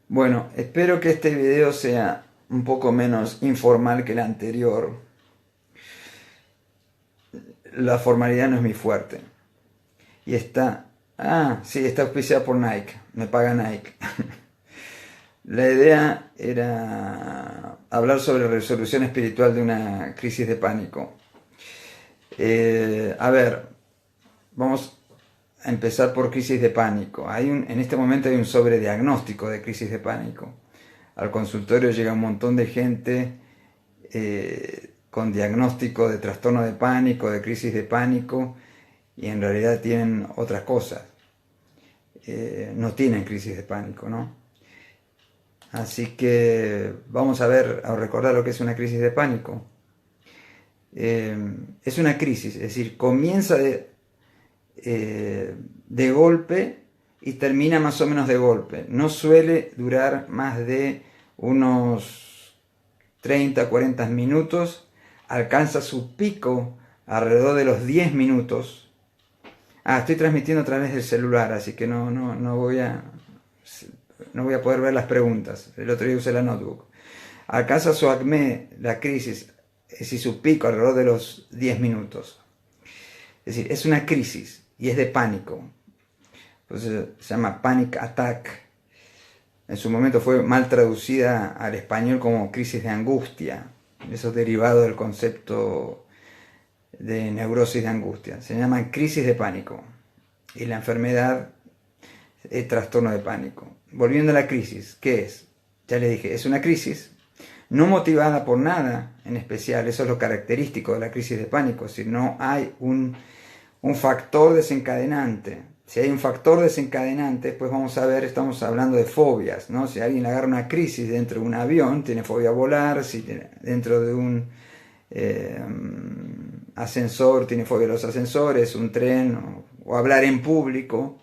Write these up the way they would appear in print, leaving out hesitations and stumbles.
Bueno, espero que este video sea un poco menos informal que el anterior. La formalidad no es mi fuerte. Y sí, está auspiciada por Nike. Me paga Nike. La idea era hablar sobre resolución espiritual de una crisis de pánico. A ver, vamos a empezar por crisis de pánico. En este momento hay un sobrediagnóstico de crisis de pánico. Al consultorio llega un montón de gente con diagnóstico de trastorno de pánico, de crisis de pánico, y en realidad tienen otras cosas. No tienen crisis de pánico, ¿no? Así que vamos a recordar lo que es una crisis de pánico. Es una crisis, es decir, comienza de golpe y termina más o menos de golpe. No suele durar más de unos 30, 40 minutos. Alcanza su pico alrededor de los 10 minutos. Estoy transmitiendo a través del celular, así que no voy a poder ver las preguntas. El otro día usé la notebook. Alcanza su acme, la crisis, es decir, su pico alrededor de los 10 minutos. Es decir, es una crisis y es de pánico. Pues se llama panic attack. En su momento fue mal traducida al español como crisis de angustia. Eso es derivado del concepto de neurosis de angustia. Se llama crisis de pánico. Y la enfermedad es trastorno de pánico. Volviendo a la crisis, ¿qué es? Ya les dije, es una crisis no motivada por nada en especial. Eso es lo característico de la crisis de pánico. Si no hay un factor desencadenante. Si hay un factor desencadenante, pues vamos a ver, estamos hablando de fobias, ¿no? Si alguien agarra una crisis dentro de un avión, tiene fobia a volar, si dentro de un ascensor, tiene fobia a los ascensores, un tren, o hablar en público.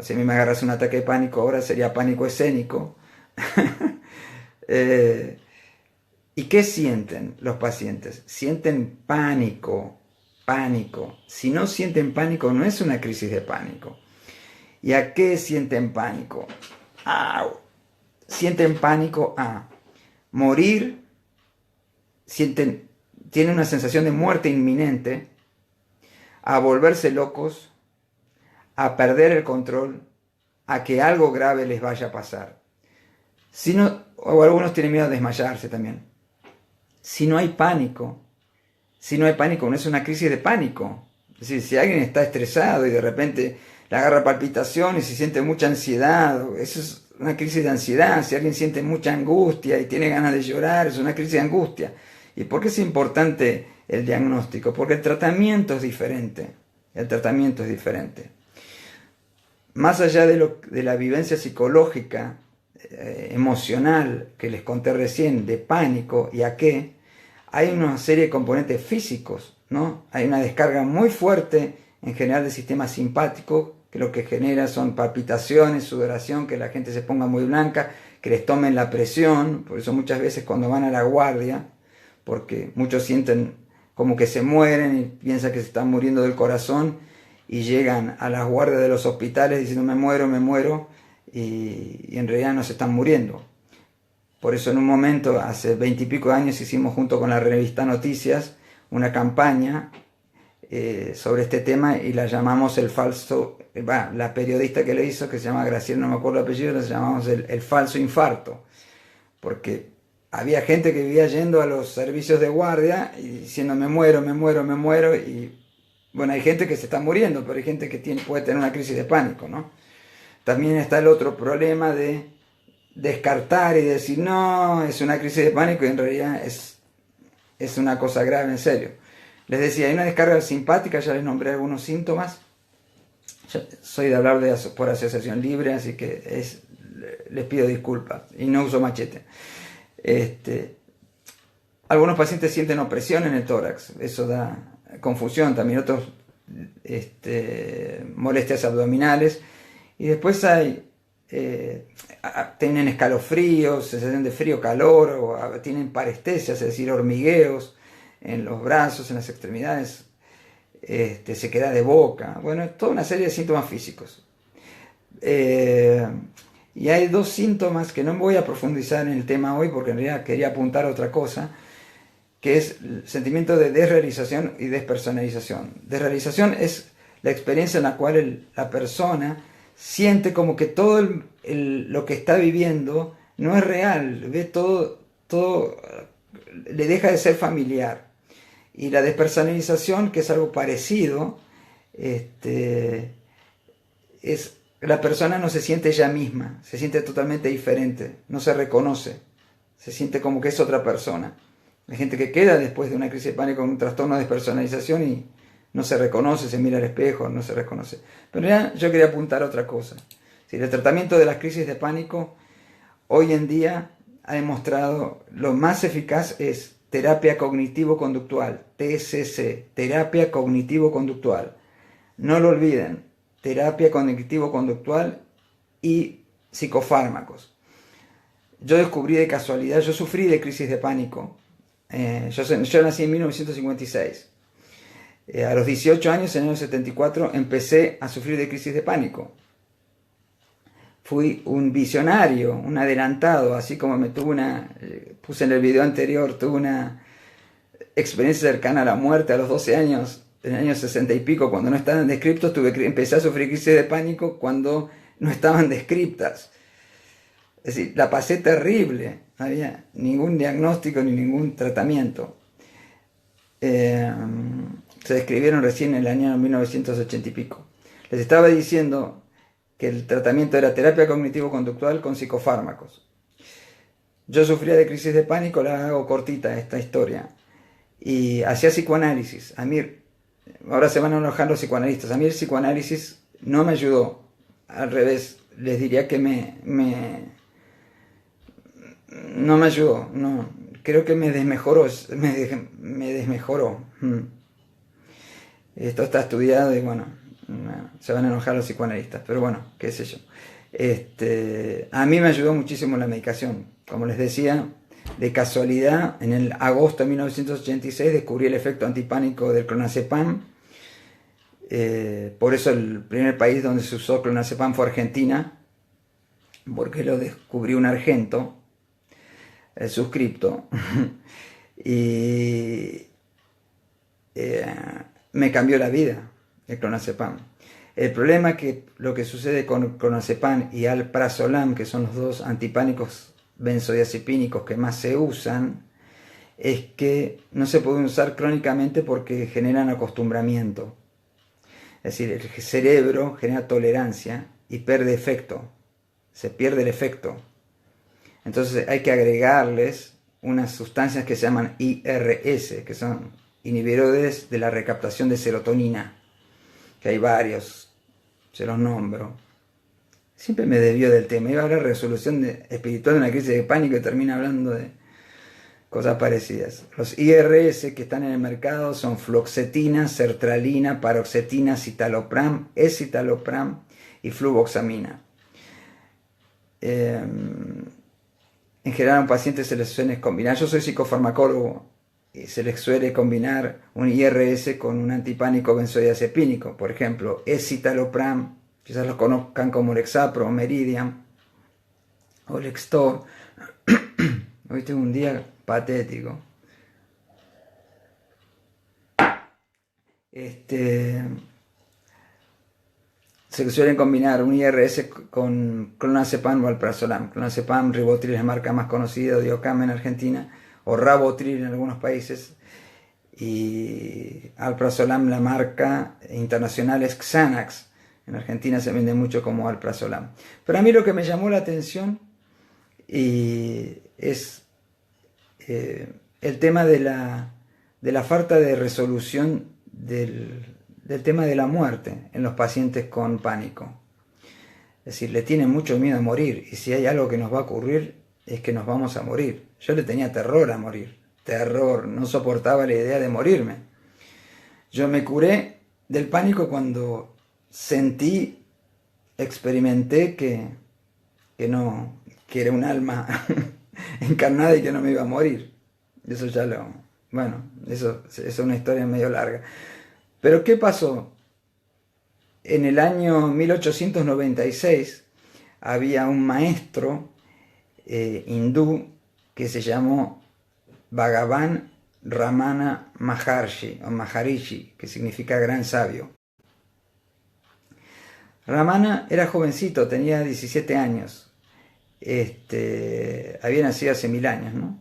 Si a mí me agarras un ataque de pánico, ahora sería pánico escénico. ¿Y qué sienten los pacientes? Sienten pánico. Pánico. Si no sienten pánico, no es una crisis de pánico. ¿Y a qué sienten pánico? Sienten pánico a morir, tienen una sensación de muerte inminente, a volverse locos, a perder el control, a que algo grave les vaya a pasar. O algunos tienen miedo a desmayarse también. Si no hay pánico, no es una crisis de pánico. Es decir, si alguien está estresado y de repente le agarra palpitación y se siente mucha ansiedad, eso es una crisis de ansiedad. Si alguien siente mucha angustia y tiene ganas de llorar, es una crisis de angustia. ¿Y por qué es importante el diagnóstico? Porque el tratamiento es diferente. Más allá de la vivencia psicológica, emocional que les conté recién, de pánico y a qué, hay una serie de componentes físicos, ¿no? Hay una descarga muy fuerte en general del sistema simpático, que lo que genera son palpitaciones, sudoración, que la gente se ponga muy blanca, que les tomen la presión. Por eso muchas veces cuando van a la guardia, porque muchos sienten como que se mueren y piensan que se están muriendo del corazón, y llegan a las guardias de los hospitales diciendo me muero, y en realidad no se están muriendo. Por eso en un momento, hace 20 y pico de años, hicimos junto con la revista Noticias una campaña sobre este tema y la llamamos la periodista que lo hizo, que se llama Graciela, no me acuerdo el apellido, la llamamos el falso infarto. Porque había gente que vivía yendo a los servicios de guardia y diciendo me muero, y bueno, hay gente que se está muriendo, pero hay gente que puede tener una crisis de pánico, ¿no? También está el otro problema de descartar y decir no, es una crisis de pánico y en realidad es una cosa grave, en serio. Les decía, hay una descarga simpática, ya les nombré algunos síntomas. Yo soy de hablar por asociación libre, así que les pido disculpas y no uso machete. Algunos pacientes sienten opresión en el tórax, eso da confusión, también otros molestias abdominales, y después tienen escalofríos, sensación de frío, calor, o tienen parestesias, es decir, hormigueos en los brazos, en las extremidades, sequedad de boca, bueno, toda una serie de síntomas físicos. Y hay dos síntomas que no voy a profundizar en el tema hoy porque en realidad quería apuntar a otra cosa, que es el sentimiento de desrealización y despersonalización. Desrealización es la experiencia en la cual la persona siente como que todo lo que está viviendo no es real, ve todo le deja de ser familiar. Y la despersonalización, que es algo parecido, es la persona no se siente ella misma, se siente totalmente diferente, no se reconoce, se siente como que es otra persona. Hay gente que queda después de una crisis de pánico con un trastorno de despersonalización y no se reconoce, se mira al espejo, no se reconoce. Pero ya yo quería apuntar a otra cosa. Si el tratamiento de las crisis de pánico hoy en día ha demostrado lo más eficaz es terapia cognitivo-conductual, TCC, terapia cognitivo-conductual. No lo olviden, terapia cognitivo-conductual y psicofármacos. Yo descubrí de casualidad, yo sufrí de crisis de pánico. Yo nací en 1956. A los 18 años, en el año 74, empecé a sufrir de crisis de pánico. Fui un visionario, un adelantado, así como puse en el video anterior, tuve una experiencia cercana a la muerte a los 12 años, en el año 60 y pico, cuando no estaban descriptos, empecé a sufrir crisis de pánico cuando no estaban descriptas. Es decir, la pasé terrible, no había ningún diagnóstico ni ningún tratamiento. Se describieron recién en el año 1980 y pico. Les estaba diciendo que el tratamiento era terapia cognitivo-conductual con psicofármacos. Yo sufría de crisis de pánico, la hago cortita esta historia, y hacía psicoanálisis. Ahora se van a enojar los psicoanalistas, a mí el psicoanálisis no me ayudó, al revés, les diría que no me ayudó, no, creo que me desmejoró. Esto está estudiado y bueno, se van a enojar los psicoanalistas, pero bueno, qué sé yo. A mí me ayudó muchísimo la medicación. Como les decía, de casualidad, en el agosto de 1986 descubrí el efecto antipánico del clonazepam. Por eso el primer país donde se usó clonazepam fue Argentina, porque lo descubrió un argento, el suscripto, y me cambió la vida el clonazepam. El problema es que lo que sucede con clonazepam y alprazolam, que son los dos antipánicos benzodiazepínicos que más se usan, es que no se pueden usar crónicamente porque generan acostumbramiento. Es decir, el cerebro genera tolerancia y pierde efecto. Se pierde el efecto. Entonces hay que agregarles unas sustancias que se llaman IRS, que son inhibidores de la recaptación de serotonina, que hay varios, se los nombro. Siempre me desvío del tema, iba a hablar de resolución espiritual de una crisis de pánico y termino hablando de cosas parecidas. Los IRS que están en el mercado son fluoxetina, sertralina, paroxetina, citalopram, escitalopram y fluvoxamina. En general a un paciente se les suele combinar, yo soy psicofarmacólogo, y se les suele combinar un IRS con un antipánico benzodiazepínico, por ejemplo, escitalopram, quizás lo conozcan como Lexapro, Meridian o Lextor. Hoy tengo un día patético. Se suelen combinar un IRS con clonazepam o alprazolam. Clonazepam, Rivotril es la marca más conocida, Diocam en Argentina, o Ravotril en algunos países, y alprazolam, la marca internacional es Xanax. En Argentina se vende mucho como alprazolam. Pero a mí lo que me llamó la atención es el tema de la falta de resolución del tema de la muerte en los pacientes con pánico. Es decir, le tienen mucho miedo a morir, y si hay algo que nos va a ocurrir es que nos vamos a morir. Yo le tenía terror a morir, terror, no soportaba la idea de morirme. Yo me curé del pánico cuando experimenté que era un alma encarnada y que no me iba a morir. Eso eso es una historia medio larga. Pero ¿qué pasó? En el año 1896 había un maestro hindú que se llamó Bhagavan Ramana Maharshi, o Maharishi, que significa gran sabio. Ramana era jovencito, tenía 17 años. Había nacido hace 1000 años, ¿no?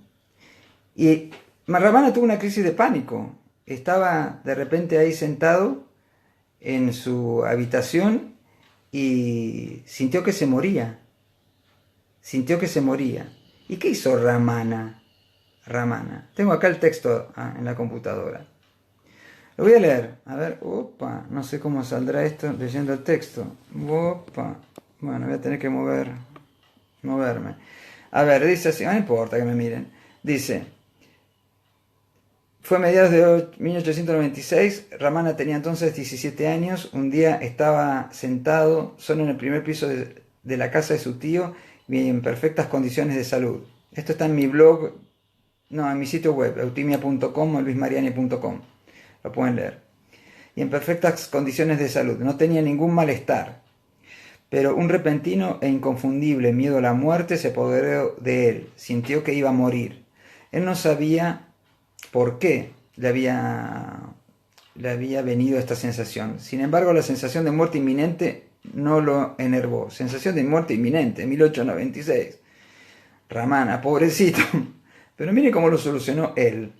Y Ramana tuvo una crisis de pánico. Estaba de repente ahí sentado en su habitación y sintió que se moría. Sintió que se moría. ¿Y qué hizo Ramana? Tengo acá el texto en la computadora. Lo voy a leer. A ver, opa, no sé cómo saldrá esto leyendo el texto. Opa, bueno, voy a tener que moverme. A ver, dice así, no importa que me miren. Dice, fue a mediados de 1896, Ramana tenía entonces 17 años, un día estaba sentado solo en el primer piso de la casa de su tío y en perfectas condiciones de salud. Esto está en mi blog, no, en mi sitio web, eutimia.com o luismariani.com. Lo pueden leer. Y en perfectas condiciones de salud. No tenía ningún malestar. Pero un repentino e inconfundible miedo a la muerte se apoderó de él. Sintió que iba a morir. Él no sabía por qué le había venido esta sensación. Sin embargo, la sensación de muerte inminente no lo enervó. Sensación de muerte inminente, 1896. Ramana, pobrecito. Pero mire cómo lo solucionó él.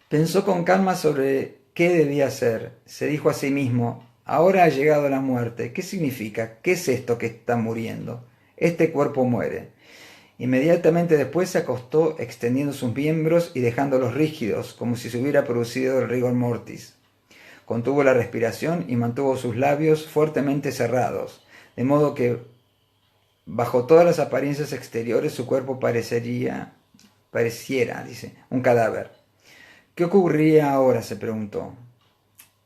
Pensó con calma sobre qué debía hacer. Se dijo a sí mismo, ahora ha llegado la muerte. ¿Qué significa? ¿Qué es esto que está muriendo? Este cuerpo muere. Inmediatamente después se acostó extendiendo sus miembros y dejándolos rígidos, como si se hubiera producido el rigor mortis. Contuvo la respiración y mantuvo sus labios fuertemente cerrados, de modo que, bajo todas las apariencias exteriores, su cuerpo pareciera, dice, un cadáver. ¿Qué ocurriría ahora?, se preguntó.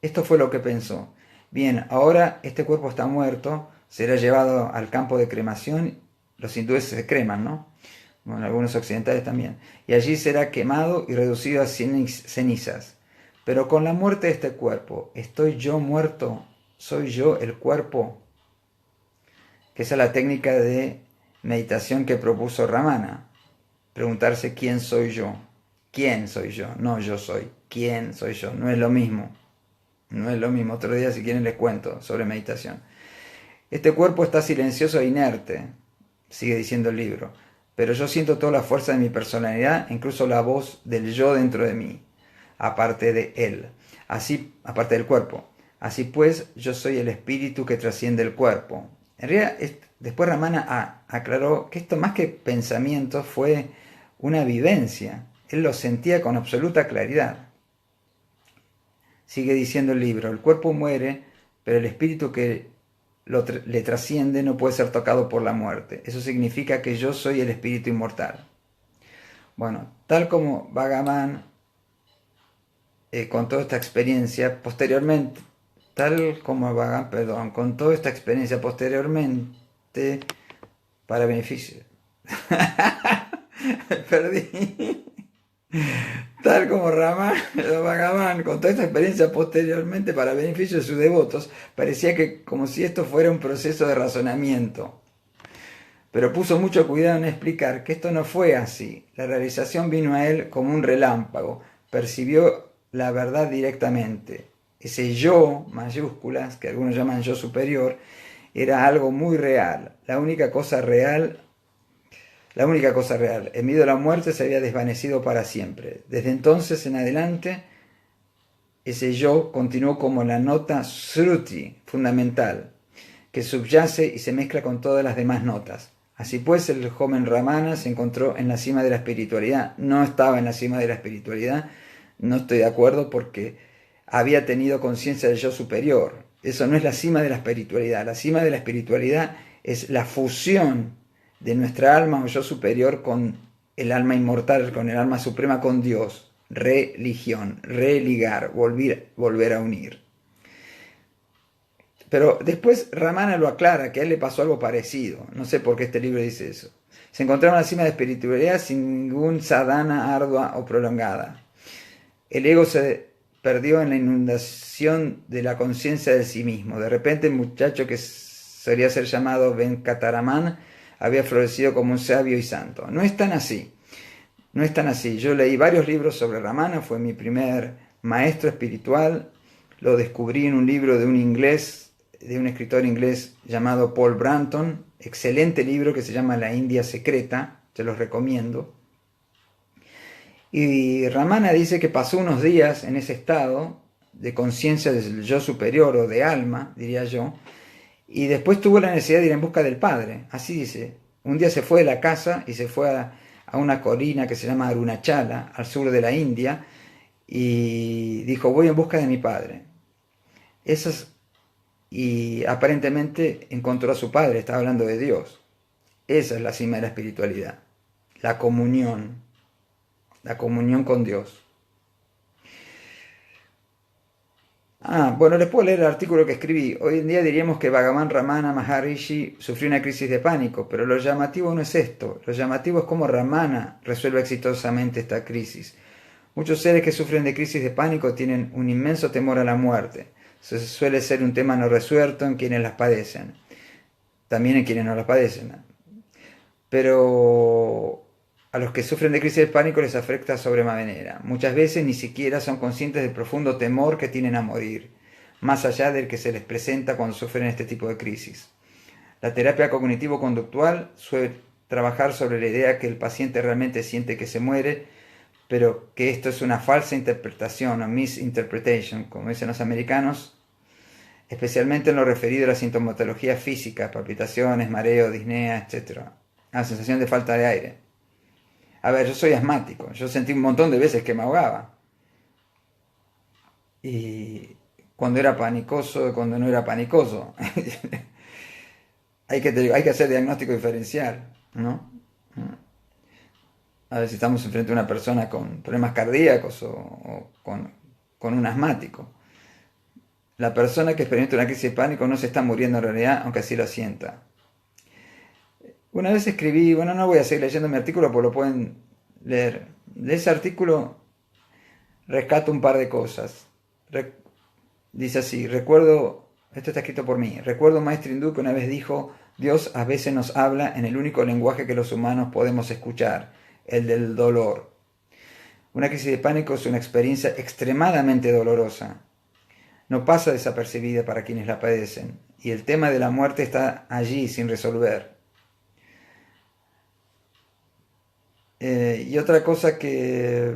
Esto fue lo que pensó. Bien, ahora este cuerpo está muerto, será llevado al campo de cremación. Los hindúes se creman, ¿no? Bueno, algunos occidentales también. Y allí será quemado y reducido a cenizas. Pero con la muerte de este cuerpo, ¿estoy yo muerto? ¿Soy yo el cuerpo? Que esa es la técnica de meditación que propuso Ramana. Preguntarse quién soy yo. ¿Quién soy yo? No yo soy. ¿Quién soy yo? No es lo mismo. No es lo mismo. Otro día, si quieren, les cuento sobre meditación. Este cuerpo está silencioso e inerte, sigue diciendo el libro, pero yo siento toda la fuerza de mi personalidad, incluso la voz del yo dentro de mí, aparte de él, así, aparte del cuerpo. Así pues, yo soy el espíritu que trasciende el cuerpo. En realidad, después Ramana aclaró que esto más que pensamiento fue una vivencia. Él lo sentía con absoluta claridad. Sigue diciendo el libro, el cuerpo muere, pero el espíritu que le trasciende no puede ser tocado por la muerte. Eso significa que yo soy el espíritu inmortal. Bueno, tal como Bhagavan contó esta experiencia posteriormente, contó esta experiencia posteriormente para beneficio. Perdí. Tal como Bhagavan contó esta experiencia posteriormente para beneficio de sus devotos, parecía que como si esto fuera un proceso de razonamiento. Pero puso mucho cuidado en explicar que esto no fue así. La realización vino a él como un relámpago, percibió la verdad directamente. Ese yo, mayúsculas, que algunos llaman yo superior, era algo muy real. La única cosa real, el miedo a la muerte se había desvanecido para siempre. Desde entonces en adelante, ese yo continuó como la nota Shruti, fundamental, que subyace y se mezcla con todas las demás notas. Así pues, el joven Ramana se encontró en la cima de la espiritualidad. No estaba en la cima de la espiritualidad, no estoy de acuerdo, porque había tenido conciencia del yo superior. Eso no es la cima de la espiritualidad. La cima de la espiritualidad es la fusión de nuestra alma o yo superior con el alma inmortal, con el alma suprema, con Dios. Religión, religar, volver a unir. Pero después Ramana lo aclara, que a él le pasó algo parecido. No sé por qué este libro dice eso. Se encontraba en la cima de espiritualidad sin ningún sadhana ardua o prolongada. El ego se perdió en la inundación de la conciencia de sí mismo. De repente el muchacho que solía ser llamado Venkataraman, había florecido como un sabio y santo. No es tan así. No es tan así. Yo leí varios libros sobre Ramana, fue mi primer maestro espiritual. Lo descubrí en un libro de un inglés, de un escritor inglés llamado Paul Branton. Excelente libro que se llama La India Secreta, te los recomiendo. Y Ramana dice que pasó unos días en ese estado de conciencia del yo superior o de alma, diría yo, y después tuvo la necesidad de ir en busca del Padre. Así dice. Un día se fue de la casa y se fue a una colina que se llama Arunachala, al sur de la India, y dijo, voy en busca de mi Padre. Y aparentemente encontró a su Padre, estaba hablando de Dios. Esa es la cima de la espiritualidad, la comunión con Dios. Bueno, les puedo leer el artículo que escribí. Hoy en día diríamos que Bhagavan Ramana Maharishi sufrió una crisis de pánico, pero lo llamativo no es esto. Lo llamativo es cómo Ramana resuelve exitosamente esta crisis. Muchos seres que sufren de crisis de pánico tienen un inmenso temor a la muerte. Eso suele ser un tema no resuelto en quienes las padecen. También en quienes no las padecen. Pero a los que sufren de crisis de pánico les afecta sobremanera. Muchas veces ni siquiera son conscientes del profundo temor que tienen a morir, más allá del que se les presenta cuando sufren este tipo de crisis. La terapia cognitivo-conductual suele trabajar sobre la idea que el paciente realmente siente que se muere, pero que esto es una falsa interpretación o misinterpretation, como dicen los americanos, especialmente en lo referido a la sintomatología física, palpitaciones, mareo, disnea, etc. La sensación de falta de aire. A ver, yo soy asmático, yo sentí un montón de veces que me ahogaba. Y cuando era panicoso, cuando no era panicoso. Hay que hacer diagnóstico diferencial, ¿no? A ver si estamos enfrente de una persona con problemas cardíacos o con un asmático. La persona que experimenta una crisis de pánico no se está muriendo en realidad, aunque así lo sienta. Una vez escribí, bueno, no voy a seguir leyendo mi artículo porque lo pueden leer. De ese artículo rescato un par de cosas. Dice así, esto está escrito por mí, recuerdo un maestro hindú que una vez dijo, Dios a veces nos habla en el único lenguaje que los humanos podemos escuchar, el del dolor. Una crisis de pánico es una experiencia extremadamente dolorosa. No pasa desapercibida para quienes la padecen, y el tema de la muerte está allí sin resolver. Y otra cosa que...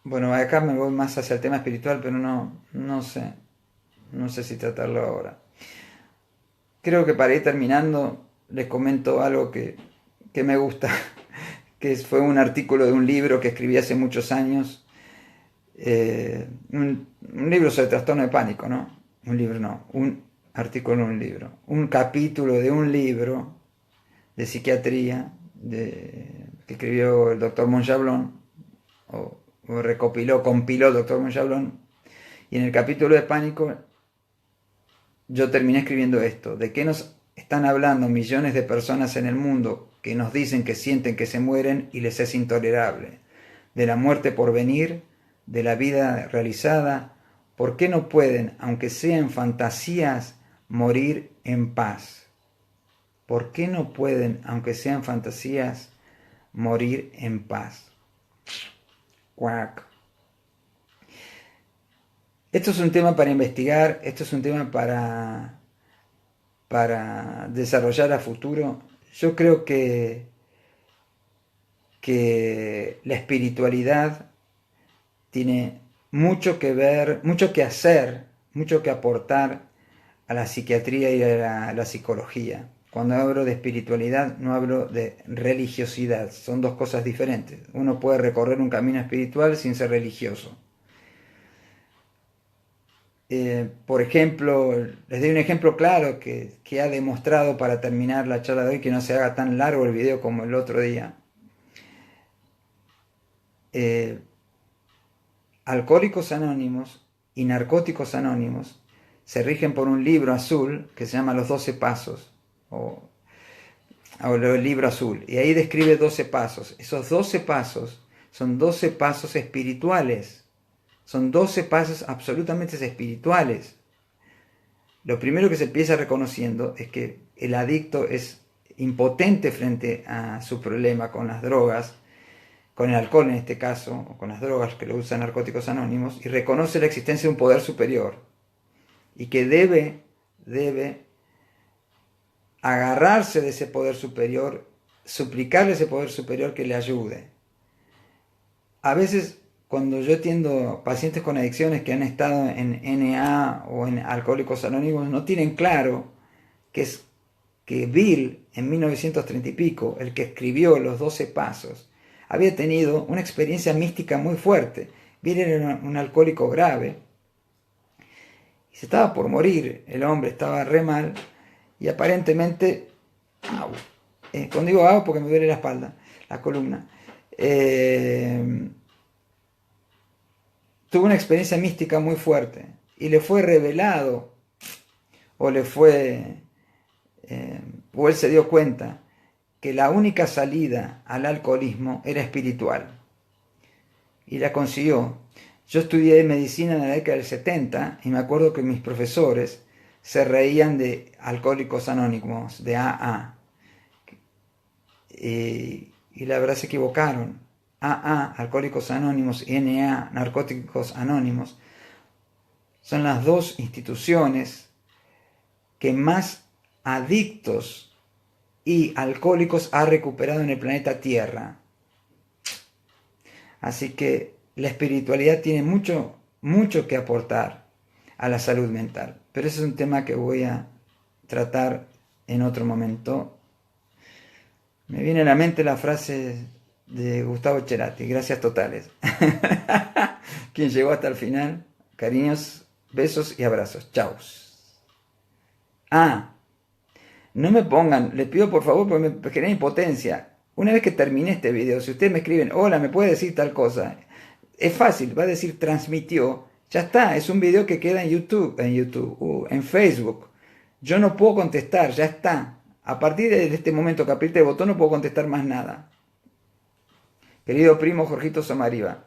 Bueno, acá me voy más hacia el tema espiritual, pero no sé si tratarlo ahora. Creo que para ir terminando, les comento algo que me gusta, que fue un artículo de un libro que escribí hace muchos años, un libro sobre trastorno de pánico, ¿no? Un artículo en un libro, un capítulo de un libro de psiquiatría que escribió el doctor Monjablon, compiló el doctor Monjablon, y en el capítulo de pánico yo terminé escribiendo esto: ¿de qué nos están hablando millones de personas en el mundo que nos dicen que sienten que se mueren y les es intolerable? De la muerte por venir, de la vida realizada. ¿Por qué no pueden, aunque sean fantasías, morir en paz? ¿Por qué no pueden, aunque sean fantasías, morir en paz? Cuac. Esto es un tema para investigar, esto es un tema para desarrollar a futuro. Yo creo que la espiritualidad tiene mucho que ver, mucho que hacer, mucho que aportar a la psiquiatría y a la psicología. Cuando hablo de espiritualidad no hablo de religiosidad, son dos cosas diferentes. Uno puede recorrer un camino espiritual sin ser religioso. Por ejemplo, les doy un ejemplo claro que ha demostrado, para terminar la charla de hoy, que no se haga tan largo el video como el otro día. Alcohólicos Anónimos y Narcóticos Anónimos se rigen por un libro azul que se llama Los 12 Pasos, o el libro azul, y ahí describe 12 pasos. Esos 12 pasos son 12 pasos espirituales, son 12 pasos absolutamente espirituales. lo primero que se empieza reconociendo es que el adicto es impotente frente a su problema con las drogas, con el alcohol en este caso, o con las drogas que lo usan Narcóticos Anónimos, y reconoce la existencia de un poder superior, y que debe agarrarse de ese poder superior, suplicarle a ese poder superior que le ayude. A veces, cuando yo atiendo pacientes con adicciones que han estado en NA o en Alcohólicos Anónimos, no tienen claro que Bill, en 1930 y pico, el que escribió los 12 pasos, había tenido una experiencia mística muy fuerte. Bill era un alcohólico grave y se estaba por morir. El hombre estaba re mal y aparentemente, cuando digo porque me duele la espalda, la columna, tuvo una experiencia mística muy fuerte y le fue revelado o él se dio cuenta que la única salida al alcoholismo era espiritual y la consiguió. Yo estudié medicina en la década del 70 y me acuerdo que mis profesores se reían de Alcohólicos Anónimos, de AA, y la verdad se equivocaron. AA, Alcohólicos Anónimos, y NA, Narcóticos Anónimos, son las dos instituciones que más adictos y alcohólicos ha recuperado en el planeta Tierra. Así que la espiritualidad tiene mucho que aportar a la salud mental. Pero ese es un tema que voy a tratar en otro momento. Me viene a la mente la frase de Gustavo Cerati, gracias totales. Quien llegó hasta el final, cariños, besos y abrazos. Chau. No me pongan, les pido por favor porque me genera impotencia. Una vez que termine este video, si ustedes me escriben, hola, ¿me puede decir tal cosa? Es fácil, va a decir transmitió, ya está, es un video que queda en YouTube, en Facebook. Yo no puedo contestar, ya está. A partir de este momento que apriete el botón no puedo contestar más nada. Querido primo Jorgito Somariva.